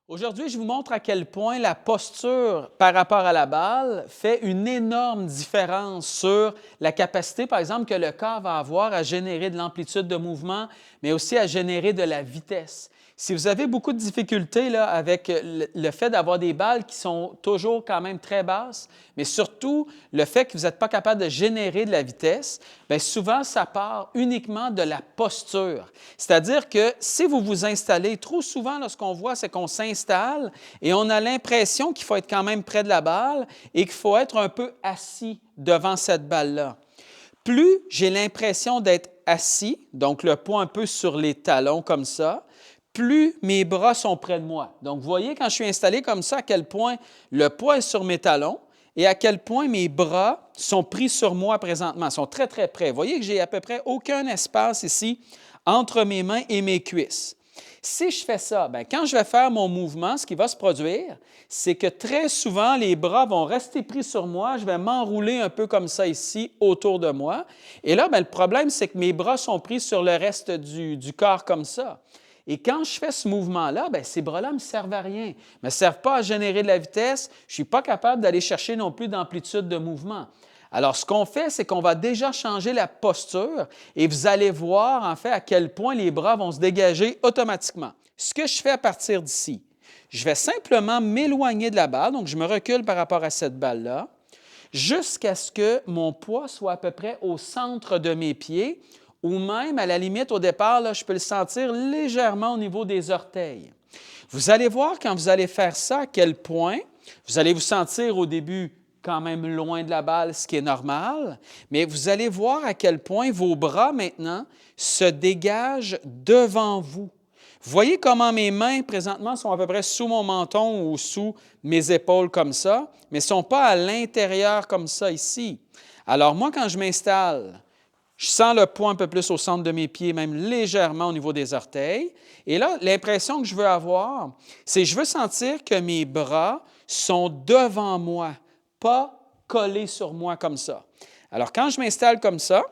Aujourd'hui, je vous montre à quel point la posture par rapport à la balle fait une énorme différence sur la capacité, par exemple, que le corps va avoir à générer de l'amplitude de mouvement, mais aussi à générer de la vitesse. Si vous avez beaucoup de difficultés là, avec le fait d'avoir des balles qui sont toujours quand même très basses, mais surtout le fait que vous n'êtes pas capable de générer de la vitesse, bien souvent, ça part uniquement de la posture. C'est-à-dire que si vous vous installez, trop souvent, là, ce qu'on voit, c'est qu'on s'installe et on a l'impression qu'il faut être quand même près de la balle et qu'il faut être un peu assis devant cette balle-là. Plus j'ai l'impression d'être assis, donc le poids un peu sur les talons comme ça, plus mes bras sont près de moi. Donc, vous voyez quand je suis installé comme ça, à quel point le poids est sur mes talons et à quel point mes bras sont pris sur moi présentement, sont très, très près. Vous voyez que j'ai à peu près aucun espace ici entre mes mains et mes cuisses. Si je fais ça, bien, quand je vais faire mon mouvement, ce qui va se produire, c'est que très souvent, les bras vont rester pris sur moi. Je vais m'enrouler un peu comme ça ici, autour de moi. Et là, bien, le problème, c'est que mes bras sont pris sur le reste du corps comme ça. Et quand je fais ce mouvement-là, bien, ces bras-là ne me servent à rien, ne me servent pas à générer de la vitesse. Je ne suis pas capable d'aller chercher non plus d'amplitude de mouvement. Alors, ce qu'on fait, c'est qu'on va déjà changer la posture et vous allez voir, en fait, à quel point les bras vont se dégager automatiquement. Ce que je fais à partir d'ici, je vais simplement m'éloigner de la balle, donc je me recule par rapport à cette balle-là, jusqu'à ce que mon poids soit à peu près au centre de mes pieds ou même, à la limite, au départ, là, je peux le sentir légèrement au niveau des orteils. Vous allez voir quand vous allez faire ça, à quel point vous allez vous sentir au début quand même loin de la balle, ce qui est normal, mais vous allez voir à quel point vos bras maintenant se dégagent devant vous. Vous voyez comment mes mains présentement sont à peu près sous mon menton ou sous mes épaules comme ça, mais ne sont pas à l'intérieur comme ça ici. Alors moi, quand je m'installe, je sens le poids un peu plus au centre de mes pieds, même légèrement au niveau des orteils. Et là, l'impression que je veux avoir, c'est que je veux sentir que mes bras sont devant moi, pas collés sur moi comme ça. Alors, quand je m'installe comme ça,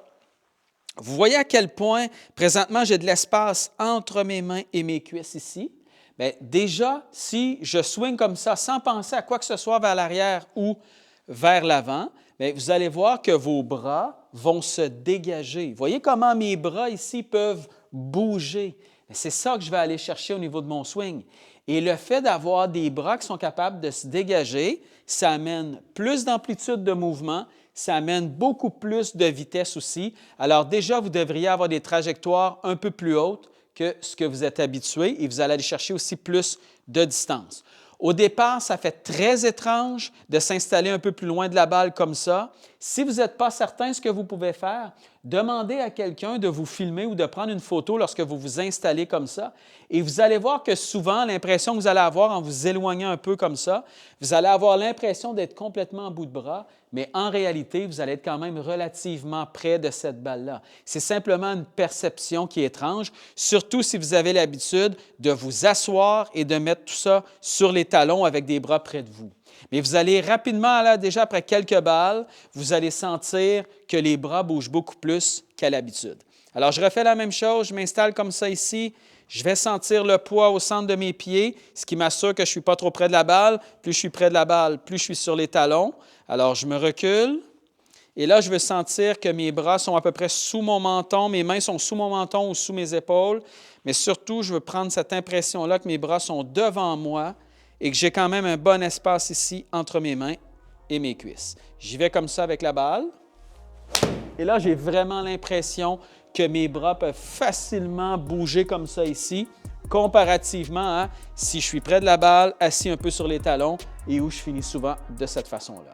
vous voyez à quel point, présentement, j'ai de l'espace entre mes mains et mes cuisses ici. Bien, déjà, si je swing comme ça, sans penser à quoi que ce soit vers l'arrière ou vers l'avant, bien, vous allez voir que vos bras vont se dégager. Vous voyez comment mes bras ici peuvent bouger. C'est ça que je vais aller chercher au niveau de mon swing. Et le fait d'avoir des bras qui sont capables de se dégager, ça amène plus d'amplitude de mouvement, ça amène beaucoup plus de vitesse aussi. Alors déjà, vous devriez avoir des trajectoires un peu plus hautes que ce que vous êtes habitué et vous allez aller chercher aussi plus de distance. Au départ, ça fait très étrange de s'installer un peu plus loin de la balle comme ça. Si vous n'êtes pas certain de ce que vous pouvez faire, demandez à quelqu'un de vous filmer ou de prendre une photo lorsque vous vous installez comme ça. Et vous allez voir que souvent, l'impression que vous allez avoir en vous éloignant un peu comme ça, vous allez avoir l'impression d'être complètement en bout de bras, mais en réalité, vous allez être quand même relativement près de cette balle-là. C'est simplement une perception qui est étrange, surtout si vous avez l'habitude de vous asseoir et de mettre tout ça sur les talons avec des bras près de vous. Mais vous allez rapidement, là, déjà après quelques balles, vous allez sentir que les bras bougent beaucoup plus qu'à l'habitude. Alors, je refais la même chose, je m'installe comme ça ici, je vais sentir le poids au centre de mes pieds, ce qui m'assure que je ne suis pas trop près de la balle. Plus je suis près de la balle, plus je suis sur les talons. Alors, je me recule et là, je veux sentir que mes bras sont à peu près sous mon menton, mes mains sont sous mon menton ou sous mes épaules, mais surtout, je veux prendre cette impression-là que mes bras sont devant moi et que j'ai quand même un bon espace ici entre mes mains et mes cuisses. J'y vais comme ça avec la balle. Et là, j'ai vraiment l'impression que mes bras peuvent facilement bouger comme ça ici, comparativement à si je suis près de la balle, assis un peu sur les talons et où je finis souvent de cette façon-là.